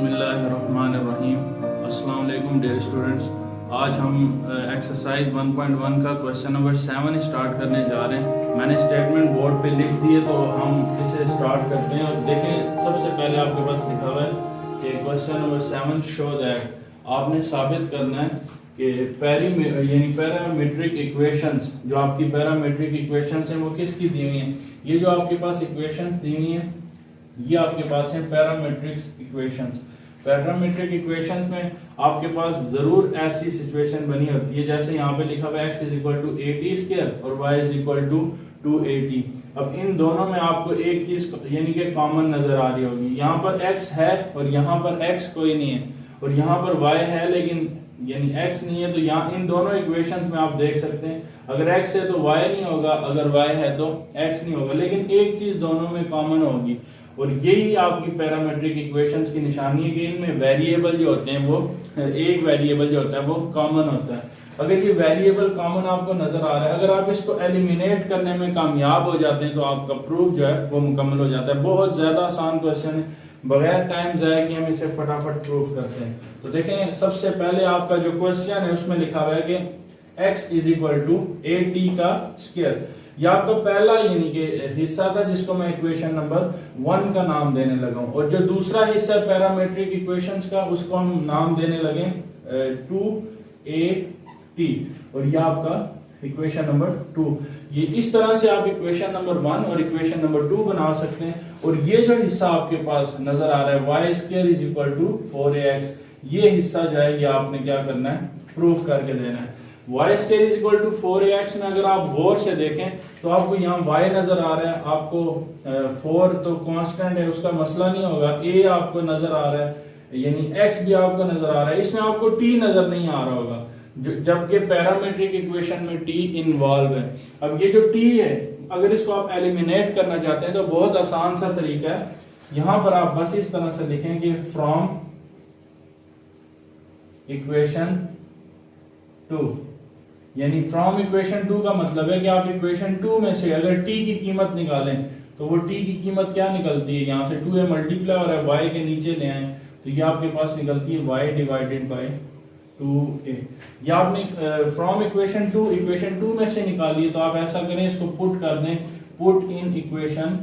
बिस्मिल्लाहिर्रहमानिर्रहीम। अस्सलाम वालेकुम डियर स्टूडेंट्स। आज हम एक्सरसाइज 1.1 का क्वेश्चन नंबर 7 स्टार्ट करने जा रहे हैं। मैंने स्टेटमेंट बोर्ड पे लिख दिए तो हम इसे स्टार्ट करते हैं। और देखें, सबसे पहले आपके पास लिखा हुआ है कि क्वेश्चन नंबर 7 शो दैट आपने साबित करना है कि पैरामीट्रिक इक्वेशंस, जो आपकी पैरामीट्रिक इक्वेशंस हैं वो किसकी दी हुई हैं। ये जो आपके पास इक्वेशंस दी हुई हैं ये आपके पास है पैरामीट्रिक इक्वेशंस। पैरामीट्रिक इक्वेशंस में आपके पास जरूर ऐसी सिचुएशन बनी होती है जैसे यहाँ पे लिखा हुआ है x is equal to 80 square और y इज इक्वल टू 280। अब इन दोनों में आपको एक चीज यानी कि कॉमन नजर आ रही होगी। यहाँ पर x है और यहाँ पर x कोई नहीं है, और यहाँ पर y है लेकिन यानी x नहीं है। तो यहाँ इन दोनों इक्वेशंस में आप देख सकते हैं अगर x है तो y नहीं होगा, अगर y है तो x नहीं होगा, लेकिन एक चीज दोनों में कॉमन होगी। और यही आपकी पैरामीट्रिक इक्वेशंस की निशानी है कि इनमें वेरिएबल जो होते हैं वो एक वेरिएबल जो होता है वो कॉमन होता है। अगर ये वेरिएबल कॉमन आपको नजर आ रहा है, अगर आप इसको एलिमिनेट करने में कामयाब हो जाते हैं तो आपका प्रूफ जो है वो मुकम्मल हो जाता है। बहुत ज्यादा आसान क्वेश्चन है, बगैर टाइम जाए कि हम इसे फटाफट प्रूफ करते हैं। तो देखें, सबसे पहले आपका जो क्वेश्चन है उसमें लिखा हुआ है कि x इज इक्वल टू 80 का स्क्वायर। यह आपका पहला यानी कि हिस्सा था जिसको मैं इक्वेशन नंबर 1 का नाम देने लगा हूं, और जो दूसरा हिस्सा पैरामीट्रिक इक्वेशंस का उसको हम नाम देने लगे 2at, और यह आपका इक्वेशन नंबर 2। ये इस तरह से आप इक्वेशन नंबर 1 और इक्वेशन नंबर 2 बना सकते हैं। और ये जो हिस्सा आपके पास नजर आ रहा है y square is equal to 4ax, ये हिस्सा जो है ये आपने क्या करना है, प्रूफ करके देना है। y square is equal to 4ax में अगर आप गौर से देखें तो आपको यहाँ y नजर आ रहा है, आपको 4 तो कांस्टेंट है उसका मसला नहीं होगा, a आपको नजर आ रहा है यानी x भी आपको नजर आ रहा है, इसमें आपको t नजर नहीं आ रहा होगा, जबकि पैरामीट्रिक इक्वेशन में t इन्वॉल्व है। अब ये जो t है अगर इसको आप एलिमिनेट करना चाहते हैं तो बहुत आसान सा तरीका है। यहां पर आप बस इस तरह से लिखेंगे फ्रॉम इक्वेशन 2, यानी फ्रॉम इक्वेशन 2 का मतलब है कि आप इक्वेशन 2 में से अगर t की कीमत निकालें तो वो t की कीमत क्या निकलती है, यहाँ से 2a मल्टीप्लाई हो रहा है y के नीचे ले आए तो ये आपके पास निकलती है y डिवाइडेड बाय 2a। या आपने फ्रॉम इक्वेशन 2 में से निकाली तो आप ऐसा करें, इसको पुट कर दें, पुट इन इक्वेशन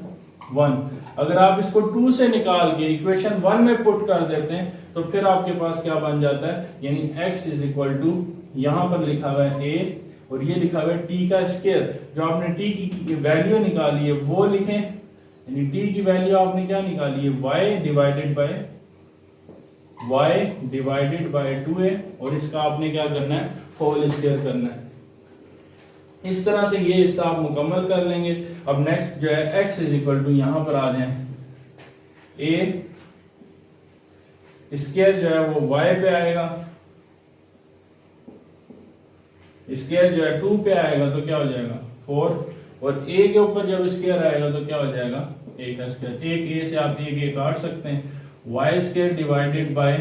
1। अगर आप इसको 2 से निकाल के इक्वेशन 1 में पुट कर देते हैं तो फिर आपके पास क्या बन जाता है, यानी x इज इक्वल टू यहां पर लिखा हुआ है a और ये लिखा हुआ है t का स्क्वायर। जो आपने t की वैल्यू निकाली है वो लिखें, यानी t की वैल्यू आपने क्या निकाली है, y डिवाइडेड बाय 2a, और इसका आपने क्या करना है, होल स्क्वायर करना है। इस तरह से ये हिस्सा आप मुकम्मल कर लेंगे। अब नेक्स्ट जो है x इज इक्वल टू यहां पर आ जाए a स्क्वायर जो है वो y पे आएगा, स्क्वायर जो है 2 पे आएगा तो क्या हो जाएगा 4, और a के ऊपर जब स्क्वायर आएगा तो क्या हो जाएगा a का स्क्वायर। एक a से आप एक a काट सकते हैं, y square divided bye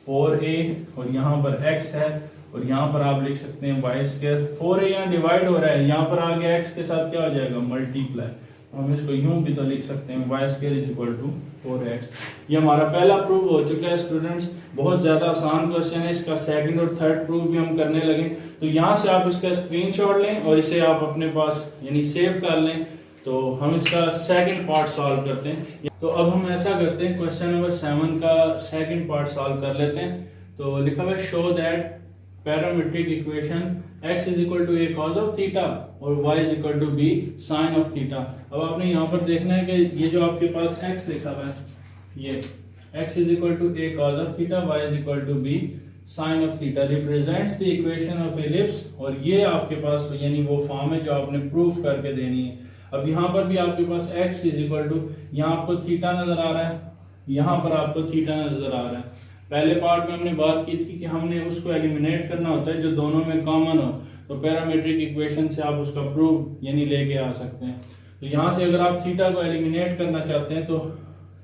4a, और यहाँ पर x है और यहाँ पर आप लिख सकते हैं y स्क्वायर। 4a यहाँ डिवाइड हो रहा है, यहाँ पर आगे x के साथ क्या हो जाएगा, मल्टीप्लाई। हम इसको यूं भी तो लिख सकते हैं y square is equal to 4x। ये हमारा पहला प्रूफ हो चुका है स्टूडेंट्स। बहुत ज्यादा आसान क्वेश्चन है, इसका सेकंड और थर्ड प्रूफ भी हम करने लगे। तो यहाँ से आप इसका स्क्रीनशॉट लें और इसे आप अपने पास यानी सेव कर लें। तो हम इसका सेकंड पार्ट सॉल्व करते हैं। तो अब हम ऐसा करते हैं, क्वेश्चन नंबर 7 का सेकंड पार्ट सॉल्व कर लेते हैं। तो लिखा हुआ है show that parametric equation x is equal to a cos of theta और y is equal to b sine of theta. अब आपने यहाँ पर देखना है कि ये जो आपके पास x लिखा हुआ है, ये x is equal to a cos of theta, y is equal to b sine of theta represents the equation of ellipse, और ये आपके पास यानी वो फॉर्म है जो आपने प्रूफ करके देनी है। अब यहाँ पर भी आपके पास x इज इक्वल टू, यहाँ आपको थीटा नजर आ रहा है, यहाँ पर आपको थीटा नजर आ रहा है। पहले पार्ट में हमने बात की थी कि हमने उसको एलिमिनेट करना होता है जो दोनों में कॉमन हो, तो पैरामीट्रिक इक्वेशन से आप उसका प्रूफ यानी लेके आ सकते हैं। तो यहाँ से अगर आप थीटा को एलिमिनेट करना चाहते हैं तो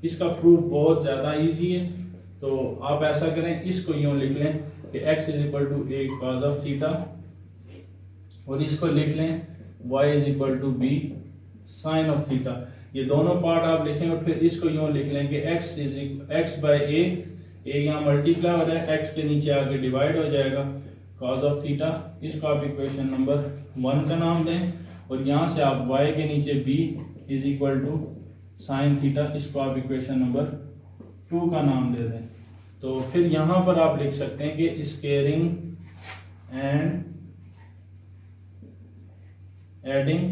इसका प्रूफ बहुत ज्यादा इजी है। तो आप ऐसा करें, इसको यूं लिख लें कि x is equal to a cos of theta, और इसको लिख लें y is equal to b sine of theta. ये दोनों पार्ट आप लिखें और फिर इसको यूँ लिख लें कि एक्स बाय ए यहाँ मल्टीप्लाई हो रहा है, एक्स के नीचे आके डिवाइड हो जाएगा कॉज ऑफ थीटा। इसको आप इक्वेशन नंबर 1 का नाम दें और यहाँ से आप y के नीचे b is equal to sine theta, इसको आप इक्वेशन नंबर 2 का नाम दे दें। तो फिर यहाँ पर आप लिख सकते हैं कि स्केयरिंग एंड एडिंग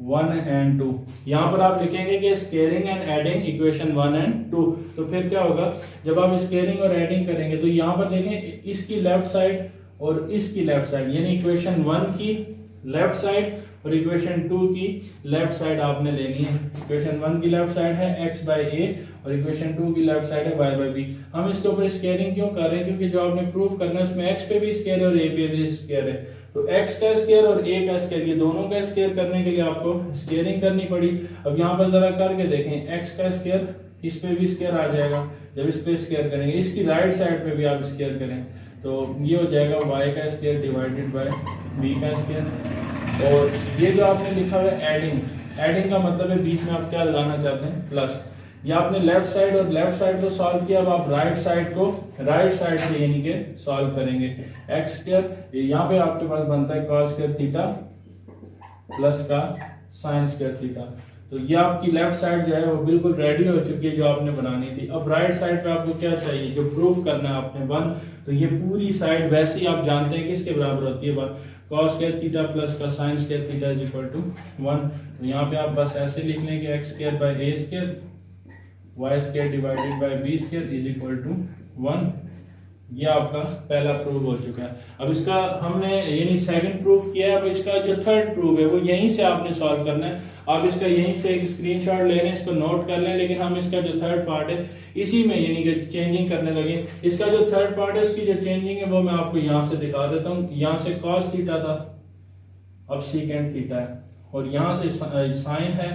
1 and 2। यहाँ पर आप लिखेंगे कि squaring and adding equation 1 and 2। तो फिर क्या होगा, जब आप स्केयरिंग और एडिंग करेंगे तो यहाँ पर देखें इसकी लेफ्ट साइड और इसकी लेफ्ट साइड, यानी इक्वेशन 1 की लेफ्ट साइड और इक्वेशन 2 की लेफ्ट साइड आपने लेनी है। इक्वेशन 1 की लेफ्ट साइड है x बाय a और इक्वेशन 2 की लेफ्ट साइड है y बाय b। हम इसके ऊपर स्केयरिंग क्यों कर रहे हैं, क्योंकि जो आपने प्रूफ करना है उसमें x पे भी स्केयर है और a पे भी स्केयर है। तो x का स्केयर और a का स्केयर, ये दोनों का स्केयर करने के लिए आपको स्केयरिंग करनी पड़ी। अब यहाँ पर जरा करके देखें, x का स्केयर इस पे भी स्केयर आ जाएगा, जब इस पे स्केयर करेंगे इसकी राइट साइड पे भी आप स्केयर करें तो ये हो जाएगा y का स्केयर डिवाइडेड बाय b का स्केयर। और ये जो आपने लिखा हुआ है एडिंग का मतलब है बीच में आप क्या लगाना चाहते हैं, प्लस। ये आपने लेफ्ट साइड और लेफ्ट साइड को सॉल्व किया, अब आप राइट साइड को राइट साइड से यानी कि सॉल्व करेंगे। एक्स स्क्वायर यहाँ पे आपके पास बनता है कॉस स्क्वायर थीटा प्लस का साइन स्क्वायर थीटा। तो ये आपकी लेफ्ट साइड जो है वो बिल्कुल रेडी हो चुकी है जो आपने बनानी थी। अब राइट साइड पे आपको क्या चाहिए, जो प्रूफ करना है आपने 1, तो ये पूरी साइड वैसे ही आप जानते हैं किसके बराबर होती है 1, cos स्क्वायर थीटा प्लस का sin square theta is equal to 1। तो यहाँ पे आप बस ऐसे लिख लें कि x square by a square y square divided by b square is equal to 1। ये आपका पहला प्रूफ हो चुका है। अब इसका हमने यानी सेकंड प्रूफ किया है, अब इसका जो थर्ड प्रूफ है वो यहीं से आपने सॉल्व करना है। आप इसका यहीं से एक स्क्रीनशॉट ले लें, इसको नोट कर लें, लेकिन हम इसका जो थर्ड पार्ट है इसी में यानी कि चेंजिंग करने लगे। इसका जो थर्ड पार्ट है उसकी जो चेंजिंग है वो मैं आपको यहाँ से दिखा देता हूँ। यहाँ से कॉस थीटा था, अब सीकेंड थीटा है, और यहाँ से साइन है,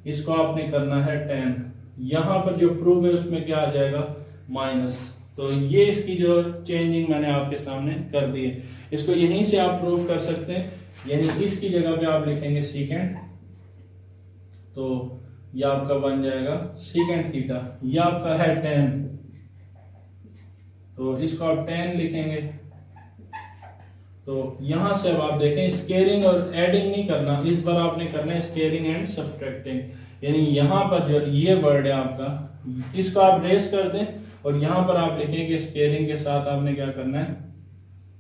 इसको आपने करना है टेन। यहाँ पर जो प्रूफ है उसमें क्या आ जाएगा, माइनस। तो ये इसकी जो चेंजिंग मैंने आपके सामने कर दी है, इसको यहीं से आप प्रूफ कर सकते हैं। यानी इसकी जगह पे आप लिखेंगे सीकेंड, तो ये आपका बन जाएगा सीकेंड थीटा। ये आपका है 10, तो इसको आप 10 लिखेंगे। तो यहां से अब आप देखें स्केयरिंग और एडिंग नहीं करना, इस बार आपने करना है स्केयरिंग एंड सब्ट्रैक्टिंग। यानी यहाँ पर जो ये वर्ड है आपका, इसको आप रेस कर दें और यहाँ पर आप लिखेंगे स्केयरिंग के साथ आपने क्या करना है,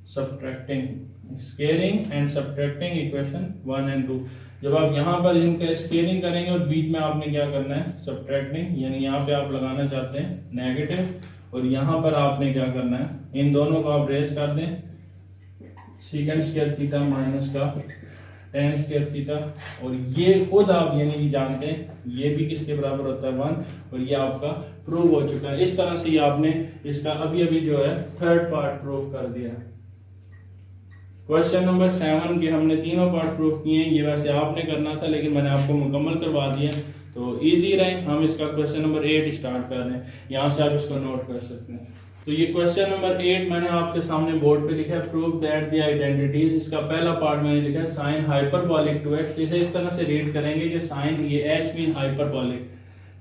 subtracting. Squaring and subtracting equation 1 and 2। जब आप यहाँ पर इनका स्केयरिंग करेंगे और बीच में आपने क्या करना है, सब्ट्रैक्टिंग। यानी यहाँ पे आप लगाना चाहते हैं नेगेटिव और यहाँ पर आपने क्या करना है, इन दोनों को आप रेस कर दें, सीकेंड स्क्वायर थीटा माइनस का टेन स्क्वायर थीटा। और ये खुद आप यानी जानते हैं ये भी किसके बराबर होता है 1, और ये आपका प्रूव हो चुका है। इस तरह से ये आपने इसका अभी जो है थर्ड पार्ट प्रूव कर दिया है। क्वेश्चन नंबर 7 के हमने तीनों पार्ट प्रूव किए हैं। ये वैसे आपने करना था लेकिन मैंने आपको मुकम्मल करवा दिया, तो इजी रहे। हम इसका क्वेश्चन नंबर 8 स्टार्ट कर रहे हैं, यहाँ से आप इसको नोट कर सकते हैं। तो ये क्वेश्चन नंबर 8 मैंने आपके सामने बोर्ड पे लिखा है, प्रूव दैट द आइडेंटिटीज। इसका पहला पार्ट मैंने लिखा है साइन हाइपरबोलिक 2x। इसे इस तरह से रीड करेंगे कि साइन, ये h mean hyperbolic,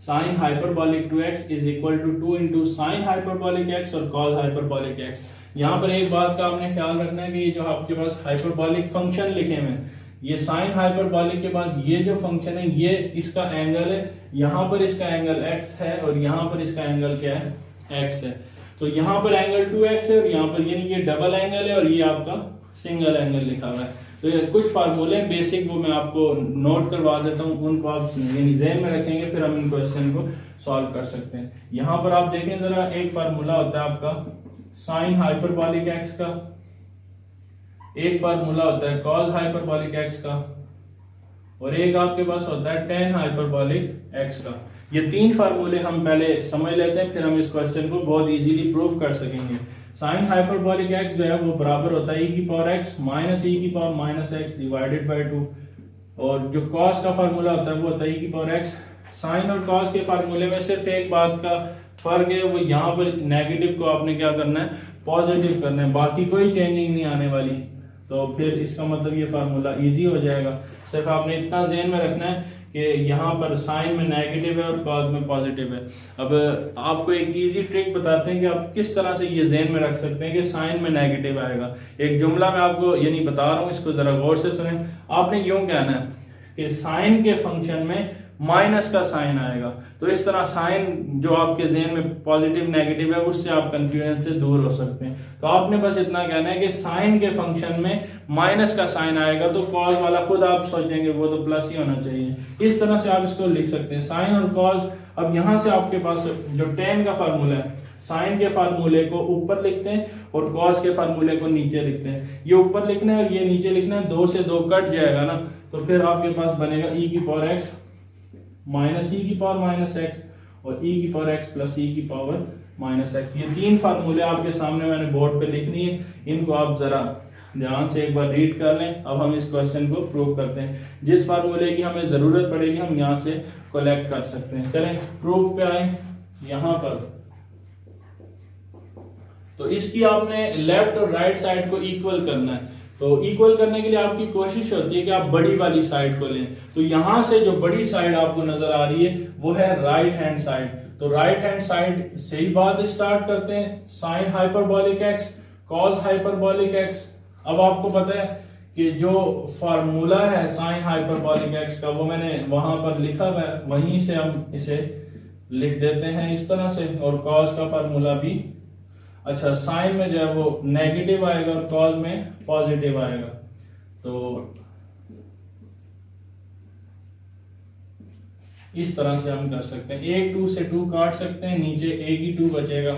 sine hyperbolic 2x is equal to 2 into sine hyperbolic x और कॉस हाइपरबोलिक x। यहाँ पर एक बात का आपने ख्याल रखना है कि ये जो आपके पास हाइपरबोलिक फंक्शन लिखे हुए हैं, ये साइन हाइपरबोलिक के बाद ये जो फंक्शन है ये इसका एंगल है, यहाँ पर इसका एंगल x है और यहाँ पर इसका एंगल क्या है, x है। तो यहाँ पर एंगल 2x है और यहाँ पर यानी ये डबल एंगल है और ये आपका सिंगल एंगल लिखा हुआ है। तो ये कुछ फार्मूले बेसिक वो मैं आपको नोट करवा देता हूँ, उनको आप ज़हन में रखेंगे, फिर हम इन क्वेश्चन को सॉल्व कर सकते हैं। यहाँ पर आप देखें जरा, एक फार्मूला होता है आपका साइन हाइपरबोलिक x का, एक फार्मूला होता है कॉस हाइपरबोलिक x का, और एक आपके पास होता है टेन हाइपरबोलिक x का। ये तीन फार्मूले हम पहले समझ लेते हैं, फिर हम इस क्वेश्चन को बहुत इजीली प्रूव कर सकेंगे। साइन हाइपरबोलिक x जो है वो बराबर होता है e की पावर x माइनस e की power minus x divided by 2, और जो cos का फार्मूला होता है वो होता है e की पावर x। साइन और cos के फार्मूले में सिर्फ एक बात का फर्क है, वो यहाँ पर नेगेटिव को आपने क्या करना है, पॉजिटिव करना है, बाकी कोई चेंजिंग नहीं आने वाली। तो फिर इसका मतलब ये फार्मूला इजी हो जाएगा। सिर्फ आपने इतना ज़हन में रखना है कि यहाँ पर साइन में नेगेटिव है और कॉज में पॉजिटिव है। अब आपको एक इजी ट्रिक बताते हैं कि आप किस तरह से ये ज़हन में रख सकते हैं कि साइन में नेगेटिव आएगा। एक जुमला मैं आपको यानी बता रहा हूँ, इसको ज़रा गौर से सुने। आपने यूँ कहना है कि साइन के फंक्शन में माइनस का साइन आएगा, तो इस तरह साइन जो आपके ज़हन में पॉजिटिव नेगेटिव है उससे आप कंफ्यूजन से दूर हो सकते हैं। तो आपने बस इतना कहना है कि साइन के फंक्शन में माइनस का साइन आएगा तो कॉज वाला खुद आप सोचेंगे वो तो प्लस ही होना चाहिए। इस तरह से आप इसको लिख सकते हैं, साइन और कॉज। अब यहाँ से आपके पास जो tan का फार्मूला है, साइन के फार्मूले को ऊपर लिखते हैं और कॉस के फार्मूले को नीचे लिखते हैं। ये ऊपर लिखना है और ये नीचे लिखना है, 2 से 2 कट जाएगा ना, तो फिर आपके पास बनेगा e की पावर x माइनस e की पावर माइनस x और e की पावर x प्लस e की पावर माइनस x। ये 3 फार्मूले आपके सामने मैंने बोर्ड पे लिखनी है, इनको आप जरा ध्यान से एक बार रीड कर लें। अब हम इस क्वेश्चन को प्रूव करते हैं। जिस फार्मूले की हमें जरूरत पड़ेगी हम यहाँ से कलेक्ट कर सकते हैं। चलें प्रूफ पे आए। यहाँ पर तो इसकी आपने लेफ्ट और राइट साइड को इक्वल करना है। तो इक्वल करने के लिए आपकी कोशिश होती है कि आप बड़ी वाली साइड को लें। तो यहां से जो बड़ी साइड आपको नजर आ रही है वो है राइट हैंड साइड। तो राइट हैंड साइड से ही बात स्टार्ट करते हैं। Sine hyperbolic x cos hyperbolic x. अब आपको पता है कि जो फार्मूला है साइन हाइपरबोलिक एक्स का वो मैंने वहां पर लिखा हुआ है, वहीं से हम इसे लिख देते हैं इस तरह से। और कॉस का फार्मूला भी, अच्छा साइन में जो है वो नेगेटिव आएगा और कॉस में पॉजिटिव आएगा। तो इस तरह से हम कर सकते हैं। 1 2 से 2 काट सकते हैं, नीचे एक ही 2 बचेगा।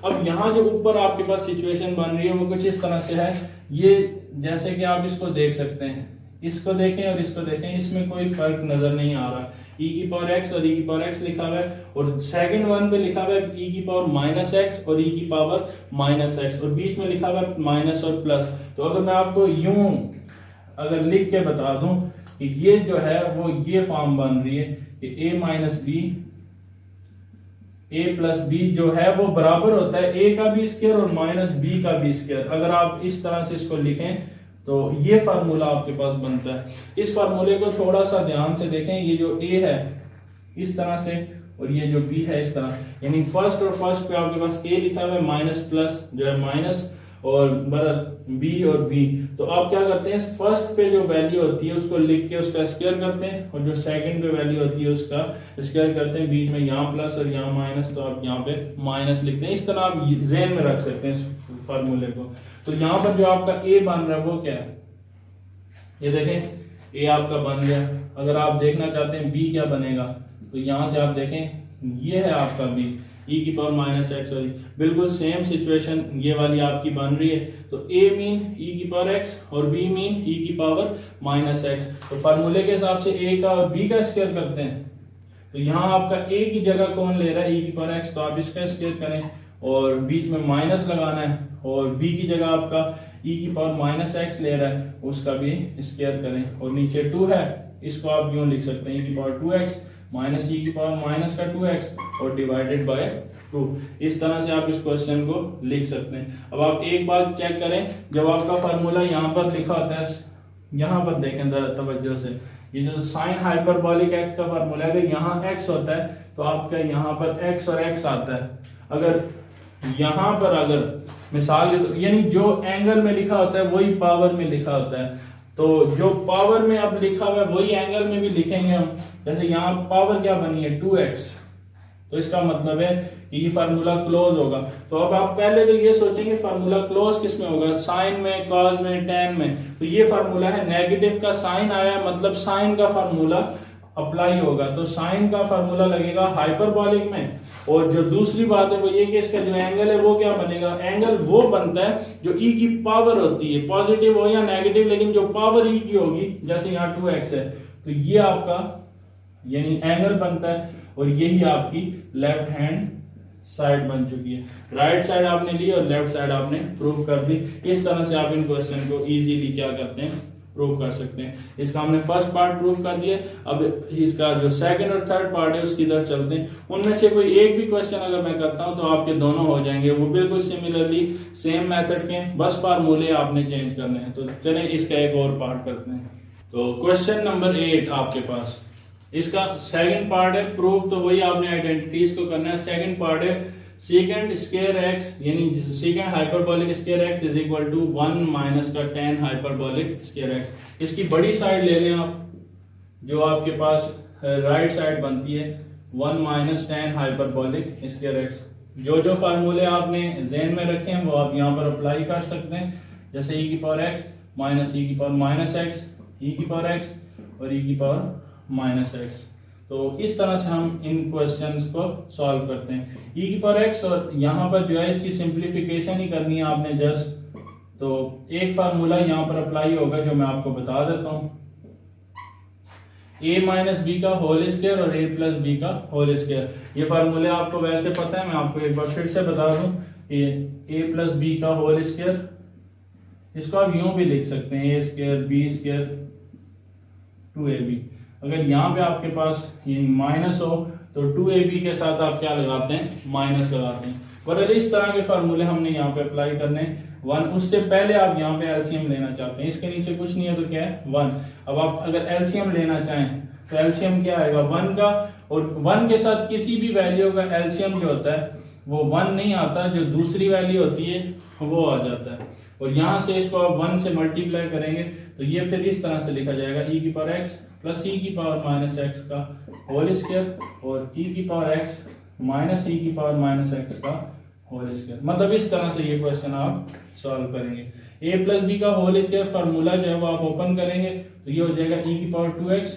अब यहाँ जो ऊपर आपके पास सिचुएशन बन रही है वो कुछ इस तरह से है। ये जैसे कि आप इसको देख सकते हैं, इसको देखें और इसको देखें, इसमें कोई फर्क नजर नहीं आ रहा। e की पावर x और e की पावर x लिखा हुआ है और सेकंड वन पे लिखा हुआ है e की पावर माइनस x और e की पावर माइनस x और बीच में लिखा हुआ है माइनस और प्लस। तो अगर मैं आपको यूं अगर लिख के बता दूं कि ये जो है वो ये फॉर्म बन रही है कि a minus b a plus b जो है वो बराबर होता है a का भी स्क्वायर और माइनस b का भी स्क्वायर। अगर आप इस तरह से इसको लिखें तो ये फार्मूला आपके पास बनता है। इस फार्मूले को थोड़ा सा ध्यान से देखें, ये जो a है इस तरह से और ये जो b है इस तरह, यानी फर्स्ट और फर्स्ट पे आपके पास a लिखा हुआ है, माइनस प्लस जो है माइनस और बराबर b और b। तो आप क्या करते हैं, फर्स्ट पे जो वैल्यू होती है उसको लिख के उसका स्क्वायर करते हैं और जो सेकंड पे वैल्यू होती है उसका स्क्वायर करते हैं। बीच में यहाँ प्लस और यहाँ माइनस, तो आप यहाँ पे माइनस लिखते हैं। इस तरह आप ज़हन में रख सकते हैं इस फार्मूले को। तो यहाँ पर जो आपका a बन रहा है वो क्या है, ये देखें a आपका बन गया। अगर आप देखना चाहते हैं b क्या बनेगा तो यहाँ से आप देखें ये है आपका b, e की पावर माइनस एक्स। और बिल्कुल सेम सिचुएशन ये वाली आपकी बन रही है। तो a मीन e की पावर x और b मीन e की पावर माइनस एक्स। तो फार्मूले के हिसाब से a का और b का स्क्वायर करते हैं। तो यहाँ आपका a की जगह कौन ले रहा है, e की पावर x, तो आप इसका स्क्वायर करें और बीच में माइनस लगाना है और b की जगह आपका e की पावर माइनस एक्स ले रहा है, उसका भी स्क्वायर करें। और नीचे 2 है, इसको आप यूं लिख सकते हैं e की पावर 2x माइनस e की पावर माइनस का 2x और डिवाइडेड बाय 2। इस तरह से आप इस क्वेश्चन को लिख सकते हैं। अब आप एक बात चेक करें, जब आपका फार्मूला यहाँ पर लिखा होता है, यहाँ पर देखें तवज्जो से, ये जो साइन हाइपरबोलिक एक्स का फार्मूला है, अगर यहाँ x होता है तो आपका यहाँ पर x और x आता है। अगर यहाँ पर अगर मिसाल यानी जो एंगल में लिखा होता है वही पावर में लिखा होता है, तो जो पावर में अब लिखा हुआ है वही एंगल में भी लिखेंगे हम। जैसे यहाँ पावर क्या बनी है 2x, तो इसका मतलब है कि ये फार्मूला क्लोज होगा। तो अब आप पहले तो ये सोचेंगे फार्मूला क्लोज किस में होगा, साइन में, कॉस में, टेन में। तो ये फार्मूला है, नेगेटिव का साइन आया मतलब साइन का फार्मूला अप्लाई होगा। तो साइन का फार्मूला लगेगा हाइपरबोलिक में। और जो दूसरी बात है वो ये कि इसका जो एंगल है वो क्या बनेगा, एंगल वो बनता है जो e की पावर होती है, पॉजिटिव हो या नेगेटिव, लेकिन जो पावर e की होगी, जैसे यहाँ 2x है तो ये आपका यानी एंगल बनता है। और यही आपकी लेफ्ट हैंड साइड बन चुकी है। राइट साइड आपने ली और लेफ्ट साइड आपने प्रूव कर दी। इस तरह से आप इन क्वेश्चन को इजीली क्या करते हैं प्रूव कर सकते हैं। इसका हमने फर्स्ट पार्ट प्रूव कर दिया। अब इसका जो सेकंड और थर्ड पार्ट है उसकी तरफ चलते हैं। उनमें से कोई एक भी क्वेश्चन अगर मैं करता हूं तो आपके दोनों हो जाएंगे, वो बिल्कुल सिमिलरली सेम मेथड के, बस फार्मूले आपने चेंज करने हैं। तो चलें इसका एक और पार्ट करते हैं। तो क्वेश्चन नंबर 8 आपके पास, इसका सेकंड पार्ट है प्रूफ, तो वही आपने आइडेंटिटीज को करना है। सेकंड पार्ट है सेकंड स्क्वायर एक्स यानी second hyperbolic square x is equal to 1 minus का tan हाइपरबोलिक स्क्वायर एक्स। इसकी बड़ी साइड ले लें आप, जो आपके पास राइट साइड बनती है 1 minus tan hyperbolic square x. जो जो फार्मूले आपने ज़हन में रखे हैं वो आप यहाँ पर अप्लाई कर सकते हैं, जैसे e की पावर x माइनस e की पावर माइनस x, e की पावर x और e की पावर माइनस x। तो इस तरह से हम इन क्वेश्चंस को सॉल्व करते हैं। e की पावर x और यहाँ पर जो है इसकी सिंप्लीफिकेशन ही करनी है आपने जस्ट। तो एक फार्मूला यहाँ पर अप्लाई होगा जो मैं आपको बता देता हूँ, a माइनस बी का होल स्क्वायर और a प्लस बी का होल स्क्वायर। ये फार्मूले आपको वैसे पता है, मैं आपको एक बार फिर से बता दूं। a प्लस बी का होल स्क्वायर, इसको आप यूं भी लिख सकते हैं a square B square 2ab। अगर यहाँ पे आपके पास ये माइनस हो तो 2ab के साथ आप क्या लगाते हैं, माइनस लगाते हैं। पर इस तरह के फार्मूले हमने यहाँ पे अप्लाई करने हैं। 1 उससे पहले आप यहाँ पे एलसीएम लेना चाहते हैं, इसके नीचे कुछ नहीं है तो क्या है 1। अब आप अगर एलसीएम लेना चाहें तो एलसीएम क्या आएगा 1 का, और 1 के साथ किसी भी वैल्यू का एलसीएम जो होता है वो 1 नहीं आता, जो दूसरी वैल्यू होती है वो आ जाता है। और यहाँ से इसको आप 1 से मल्टीप्लाई करेंगे तो ये फिर इस तरह से लिखा जाएगा e की पावर x प्लस e की पावर माइनस x का होल स्क्वायर और e की पावर x माइनस e की पावर माइनस x का होल स्क्वायर। मतलब इस तरह से ये क्वेश्चन आप सॉल्व करेंगे। a प्लस बी का होल स्क्वायर फार्मूला जो है वो आप ओपन करेंगे तो ये हो जाएगा e की पावर 2x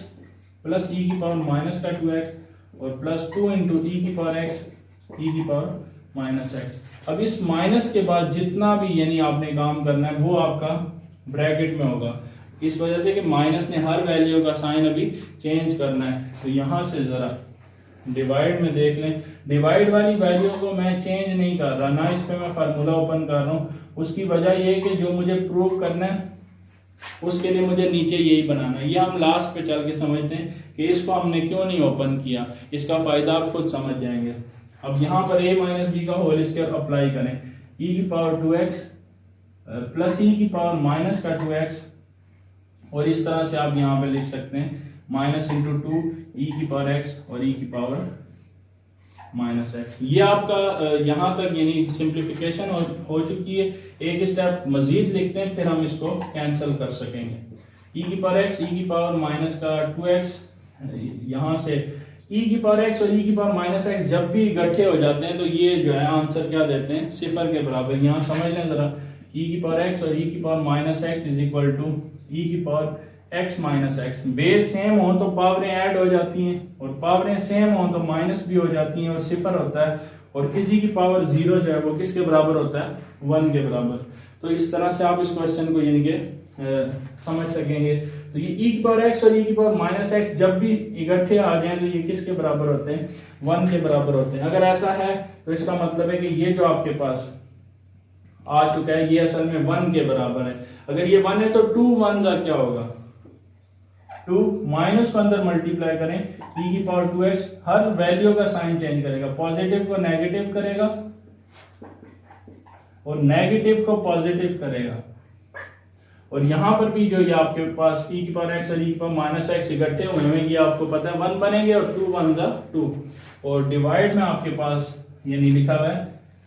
प्लस e की पावर माइनस का 2x और प्लस 2 इंटू e की पावर x e की पावर माइनस x। अब इस माइनस के बाद जितना भी यानी आपने काम करना है वो आपका ब्रैकेट में होगा, इस वजह से कि माइनस ने हर वैल्यू का साइन अभी चेंज करना है। तो यहाँ से जरा डिवाइड में देख लें, डिवाइड वाली वैल्यू को मैं चेंज नहीं कर रहा, ना इस पे मैं फार्मूला ओपन कर रहा हूँ। उसकी वजह ये है कि जो मुझे प्रूफ करना है उसके लिए मुझे नीचे यही बनाना है। ये हम लास्ट पे चल के समझते हैं कि इसको हमने क्यों नहीं ओपन किया, इसका फायदा आप खुद समझ जाएंगे। अब यहाँ पर a माइनस बी का होल स्क्वायर अप्लाई करें, e की पावर 2x प्लस e की पावर माइनस का 2x, और इस तरह से आप यहाँ पे लिख सकते हैं माइनस इंटू 2 e की पावर x और e की पावर माइनस x। ये आपका यहाँ तक यानी सिंप्लीफिकेशन हो चुकी है। एक स्टेप मजीद लिखते हैं फिर हम इसको कैंसिल कर सकेंगे। e की पावर x e की पावर माइनस का 2x, यहाँ से e की पावर x और e की पावर माइनस x जब भी इकट्ठे हो जाते हैं तो ये जो है आंसर क्या देते हैं, सिफर के बराबर। यहाँ समझ लें जरा, e की पावर x और e की power minus x is equal to e की power x minus x। Base same हो तो पावरें ऐड हो जाती हैं, और पावरें सेम हो तो माइनस भी हो जाती हैं और सिफर होता है। और किसी की पावर 0 जो है वो किसके बराबर होता है, 1 के बराबर। तो इस तरह से आप इस क्वेश्चन को यानी कि समझ सकेंगे। तो ये e की पावर x और e की पावर माइनस x जब भी इकट्ठे आ जाएं तो ये किसके बराबर होते हैं, 1 के बराबर होते हैं। अगर ऐसा है तो इसका मतलब है कि ये जो आपके पास आ चुका है ये असल में 1 के बराबर है। अगर ये 1 है तो 2 1 क्या होगा, 2 माइनस को अंदर मल्टीप्लाई करें, e की पावर 2x हर वैल्यू का साइन चेंज करेगा, पॉजिटिव को नेगेटिव करेगा और नेगेटिव को पॉजिटिव करेगा। और यहाँ पर भी जो ये आपके पास e की पावर x और e की पावर माइनस x इकट्ठे हुए हैं, ये आपको पता है 1 बनेंगे और 2 1 2। और डिवाइड में आपके पास यानी लिखा हुआ है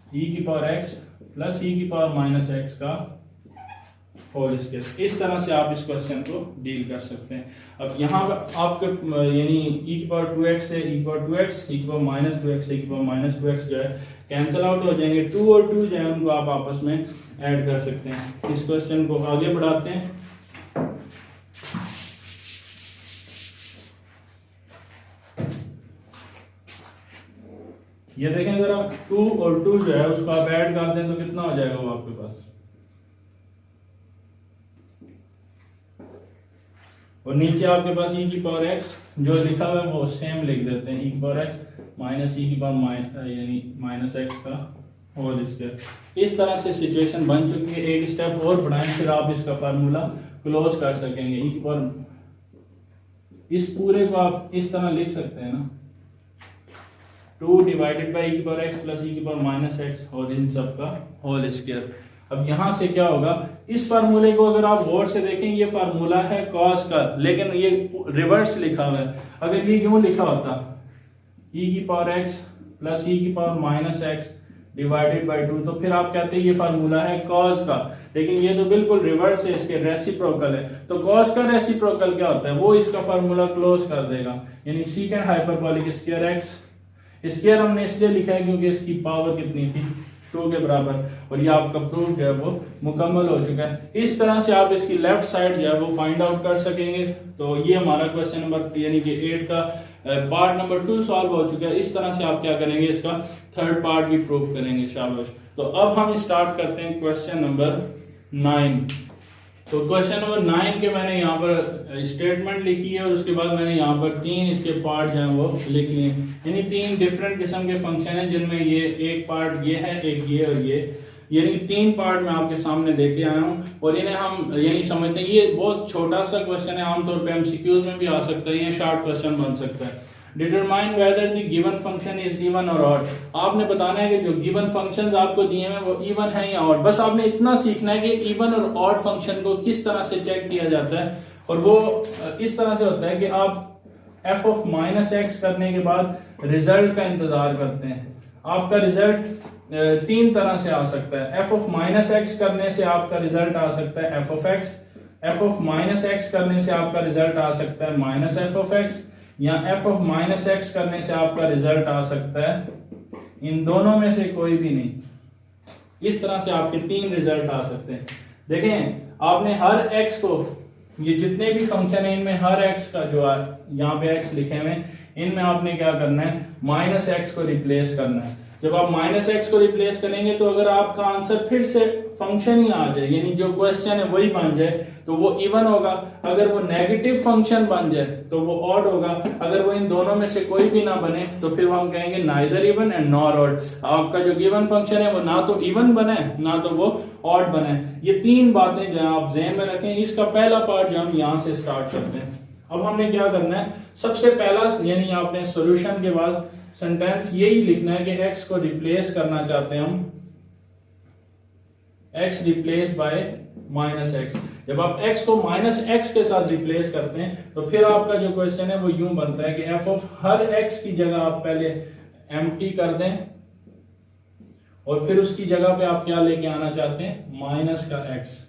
e की पावर x प्लस e की पावर माइनस x का होल स्क्वायर। इस तरह से आप इस क्वेश्चन को डील कर सकते हैं। अब यहाँ पर आपके यानी e की पावर 2x से e की पावर 2x, e की पावर माइनस 2x से e की पावर माइनस 2x जो है कैंसिल आउट हो जाएंगे। 2 और 2 जो है उनको आप आपस में ऐड कर सकते हैं। इस क्वेश्चन को आगे बढ़ाते हैं। ये देखें जरा, 2 और 2 जो है उसको आप ऐड कर दें तो कितना हो जाएगा वो आपके पास, और नीचे आपके पास e की पावर x जो लिखा हुआ है वो सेम लिख देते हैं, e की पावर x माइनस e की पावर यानी माइनस x का होल स्क्वायर। इस तरह से सिचुएशन बन चुकी है। एक स्टेप और बढ़ाएं फिर आप इसका फार्मूला क्लोज कर सकेंगे। ई की पावर, इस पूरे को आप इस तरह लिख सकते हैं ना, 2 डिवाइडेड बाई ई की पावर एक्स प्लस ई की पावर माइनस एक्स और इन सब का होल स्क्वायर। अब यहाँ से क्या होगा, इस फार्मूले को अगर आप गौर से देखें, ये फार्मूला है कॉस का, लेकिन ये रिवर्स लिखा हुआ है। अगर ये यूं लिखा होता ई की पावर एक्स प्लस ई की power minus x divided by 2, तो फिर आप कहते हैं ये फार्मूला है कॉस का, लेकिन ये तो बिल्कुल रिवर्स है, इसके रेसिप्रोकल है। तो कॉस का रेसिप्रोकल क्या होता है, वो इसका फार्मूला क्लोज कर देगा, यानी सीकेंड हाइपरबोलिक स्क्वायर एक्स। स्क्वायर हमने इसलिए लिखा है क्योंकि इसकी पावर कितनी थी, 2 के बराबर, और ये आपका प्रूफ जो है वो मुकम्मल हो चुका है। इस तरह से आप इसकी लेफ्ट साइड जो है वो फाइंड आउट कर सकेंगे। तो ये हमारा क्वेश्चन नंबर यानी कि 8 का पार्ट नंबर 2 सॉल्व हो चुका है। इस तरह से आप क्या करेंगे, इसका थर्ड पार्ट भी प्रूफ करेंगे। शाबाश। तो अब हम स्टार्ट करते हैं क्वेश्चन नंबर 9। तो क्वेश्चन नंबर 9 के मैंने यहाँ पर स्टेटमेंट लिखी है और उसके बाद मैंने यहाँ पर 3 इसके पार्ट जो हैं वो लिख लिए, यानी 3 डिफरेंट किस्म के फंक्शन हैं जिनमें ये एक पार्ट ये है, एक ये और ये, यानी 3 पार्ट मैं आपके सामने लेके आया हूँ। और इन्हें हम यानी समझते हैं, ये बहुत छोटा सा क्वेश्चन है, आमतौर पर MCQs में भी आ सकता है, ये शॉर्ट क्वेश्चन बन सकता है। Determine whether the given function is even और ऑड। आपने बताना है कि जो गिवन फंक्शंस आपको दिए हैं वो इवन है या ऑड। बस आपने इतना सीखना है कि इवन और ऑड फंक्शन को किस तरह से चेक किया जाता है, और वो इस तरह से होता है कि आप f ऑफ माइनस एक्स करने के बाद रिजल्ट का इंतजार करते हैं। आपका रिजल्ट 3 तरह से आ सकता है। f ऑफ माइनस एक्स करने से आपका रिजल्ट आ सकता है f of x, f of minus x करने से आपका रिजल्ट आ सकता है माइनस f ऑफ x, या f ऑफ माइनस एक्स करने से आपका रिजल्ट आ सकता है इन दोनों में से कोई भी नहीं। इस तरह से आपके 3 रिजल्ट आ सकते हैं। देखें, आपने हर x को, ये जितने भी फंक्शन है इनमें हर x का जो है यहाँ पे x लिखे हुए, इनमें आपने क्या करना है, माइनस एक्स को रिप्लेस करना है। जब आप माइनस एक्स को रिप्लेस करेंगे तो अगर आपका आंसर फिर से फंक्शन ही आ जाए, यानी जो क्वेश्चन है वही बन जाए, तो वो इवन होगा। अगर वो नेगेटिव फंक्शन बन जाए तो वो ऑड होगा। अगर वो इन दोनों में से कोई भी ना बने तो फिर हम कहेंगे neither even and nor odd. आपका जो गिवन फंक्शन है वो ना तो इवन बने ना तो वो ऑड बने। ये 3 बातें जो आप ज़हन में रखें। इसका पहला पार्ट जो हम यहाँ से स्टार्ट करते हैं। अब हमने क्या करना है, सबसे पहला यानी आपने सॉल्यूशन के बाद सेंटेंस यही लिखना है कि x को रिप्लेस करना चाहते हैं हम, x replace by minus x. जब आप x को माइनस एक्स के साथ रिप्लेस करते हैं तो फिर आपका जो क्वेश्चन है वो यूं बनता है कि f ऑफ हर x की जगह आप पहले एम्प्टी कर दें और फिर उसकी जगह पे आप क्या लेके आना चाहते हैं, माइनस का x।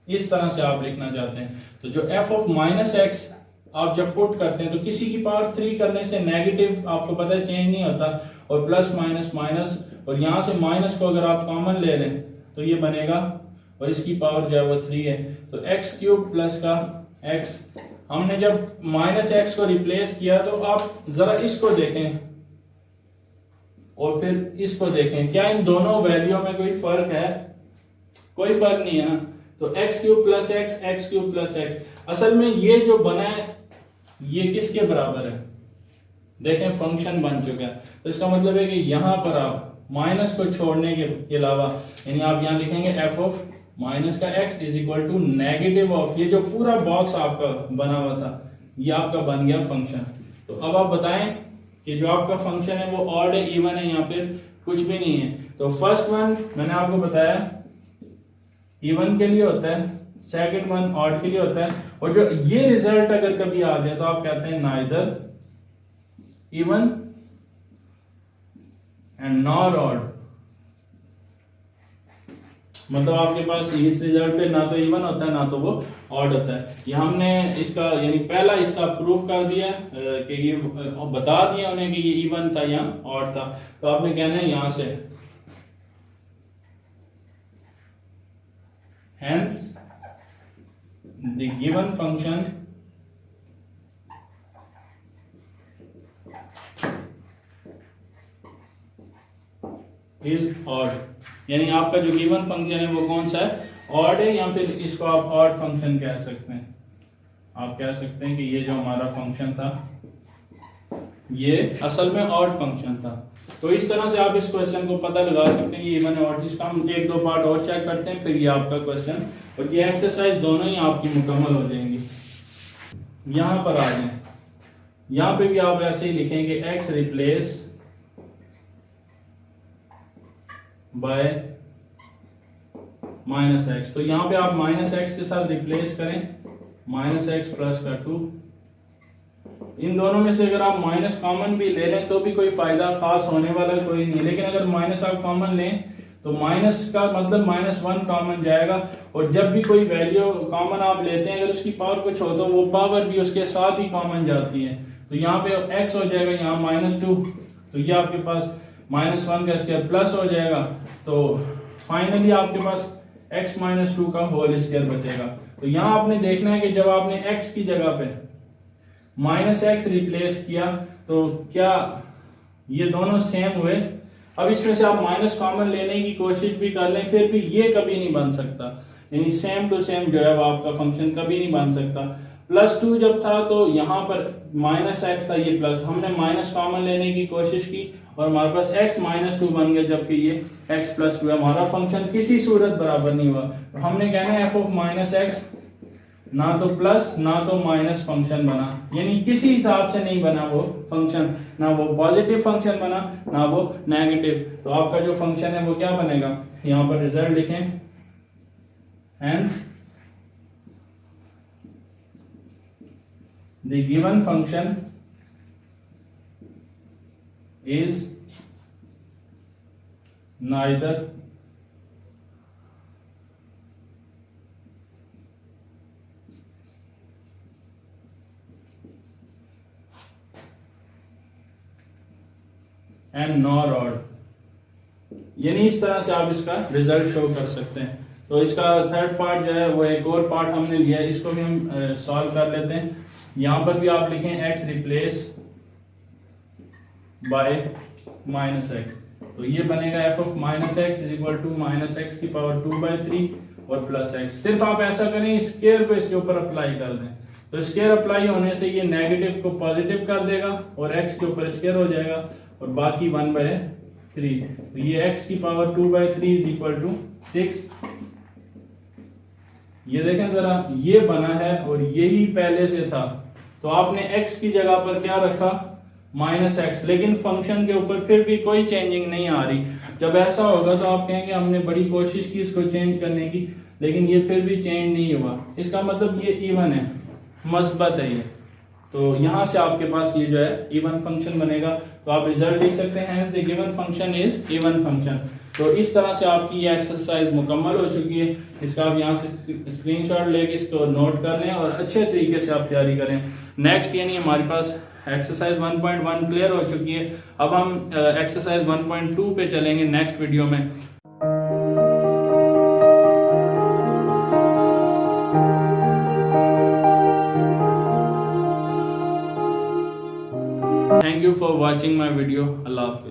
इस तरह से आप लिखना चाहते हैं। तो जो f ऑफ माइनस एक्स आप जब पुट करते हैं तो किसी की पावर 3 करने से नेगेटिव आपको पता है चेंज नहीं होता, और प्लस माइनस माइनस, और यहां से माइनस को अगर आप कॉमन ले लें तो ये बनेगा, और इसकी पावर जो है वो 3 है, तो एक्स क्यूब प्लस का x। हमने जब माइनस एक्स को रिप्लेस किया तो आप जरा इसको देखें और फिर इसको देखें, क्या इन दोनों वैल्यू में कोई फर्क है? कोई फर्क नहीं है ना। तो x cube plus x, x cube plus x, असल में ये जो बना है ये किसके बराबर है? देखें, फंक्शन बन चुका है। तो इसका मतलब है कि यहां पर आप माइनस को छोड़ने के अलावा यानी आप यहां लिखेंगे f ऑफ माइनस का x is equal to negative of, ये जो पूरा बॉक्स आपका बना हुआ था ये आपका बन गया फंक्शन। तो अब आप बताएं कि जो आपका फंक्शन है वो ऑड है, इवन है, यहाँ पे कुछ भी नहीं है। तो फर्स्ट वन मैंने आपको बताया इवन के लिए होता है, सेकंड वन ऑड के लिए होता है, और जो ये रिजल्ट अगर कभी आ जाए तो आप कहते हैं neither even and nor odd. मतलब आपके पास इस रिजल्ट पे ना तो इवन होता है ना तो वो ऑड होता है। ये हमने इसका यानी पहला हिस्सा प्रूफ कर दिया कि ये बता दिया उन्हें कि ये इवन था या ऑड था। तो आपने कहना है यहां से hence the given function is odd, यानी आपका जो गिवन फंक्शन है वो कौन सा है, ऑड है, या फिर इसको आप ऑड फंक्शन कह सकते हैं। आप कह सकते हैं कि ये जो हमारा फंक्शन था ये असल में ऑड फंक्शन था। तो इस तरह से आप इस क्वेश्चन को पता लगा सकते हैं ये इवन है और इसका हम एक दो पार्ट और चेक करते हैं, फिर ये आपका क्वेश्चन और ये एक्सरसाइज दोनों ही आपकी मुकम्मल हो जाएंगी। यहाँ पर आ जाए, यहाँ पे भी आप ऐसे ही लिखेंगे x replace by minus x. तो यहाँ पे आप माइनस एक्स के साथ रिप्लेस करें माइनस एक्स प्लस का 2। इन दोनों में से अगर आप माइनस कॉमन भी ले लें तो भी कोई फायदा खास होने वाला कोई नहीं, लेकिन अगर माइनस आप कॉमन लें तो माइनस का मतलब -1 कॉमन जाएगा, और जब भी कोई वैल्यू कॉमन आप लेते हैं अगर उसकी पावर कुछ हो तो वो पावर भी उसके साथ ही कॉमन जाती है। तो यहाँ पे x हो जाएगा यहाँ -2, तो ये आपके पास -1 का स्क्वायर प्लस हो जाएगा, तो फाइनली आपके पास x -2 का होल स्क्वायर बचेगा। तो यहाँ आपने देखना है कि जब आपने x की जगह पे -x रिप्लेस किया तो क्या ये दोनों सेम हुए। अब इसमें से आप माइनस कॉमन लेने की कोशिश भी कर लें फिर भी ये कभी नहीं बन सकता, यानी सेम टू सेम जो है वो आपका फंक्शन कभी नहीं बन सकता। +2 जब था तो यहाँ पर -x था, ये प्लस, हमने माइनस कॉमन लेने की कोशिश की और हमारे पास x -2 बन गया, जबकि ये x +2 हमारा फंक्शन किसी सूरत बराबर नहीं हुआ। तो हमने कहना है f(-x) ना तो प्लस ना तो माइनस फंक्शन बना, यानी किसी हिसाब से नहीं बना वो फंक्शन, ना वो पॉजिटिव फंक्शन बना ना वो नेगेटिव। तो आपका जो फंक्शन है वो क्या बनेगा, यहाँ पर रिजल्ट लिखें, hence the given function is neither and nor odd। यानी इस तरह से आप इसका रिजल्ट शो कर सकते हैं। तो इसका थर्ड पार्ट जो है वो एक और पार्ट हमने लिया है, इसको भी हम सॉल्व कर लेते हैं। यहाँ पर भी आप लिखें x रिप्लेस बाय -x, तो ये बनेगा f(-x) -x की पावर 2/3 और +x। सिर्फ आप ऐसा करें स्क्वायर को इसके ऊपर अप्लाई कर दें, तो स्क्वायर अप्लाई होने से ये नेगेटिव को पॉजिटिव कर देगा और x के ऊपर स्क्वायर हो जाएगा और बाकी 1/3। तो ये x की पावर 2/3 = 6। ये देखें जरा, ये बना है और यही पहले से था, तो आपने x की जगह पर क्या रखा -x, लेकिन फंक्शन के ऊपर फिर भी कोई चेंजिंग नहीं आ रही। जब ऐसा होगा तो आप कहेंगे हमने बड़ी कोशिश की इसको चेंज करने की लेकिन ये फिर भी चेंज नहीं हुआ, इसका मतलब ये इवन है, मस्बत है ये। तो यहाँ से आपके पास ये जो है इवन फंक्शन बनेगा। तो आप रिजल्ट लिख सकते हैं the given function is even function. तो इस तरह से आपकी ये एक्सरसाइज मुकम्मल हो चुकी है। इसका आप यहाँ से स्क्रीनशॉट लेके इसको नोट कर लें और अच्छे तरीके से आप तैयारी करें। नेक्स्ट यानी हमारे पास एक्सरसाइज 1.1 क्लियर हो चुकी है। अब हम एक्सरसाइज 1.2 पे चलेंगे नेक्स्ट वीडियो में। Thank you for watching my video. Allah Hafiz.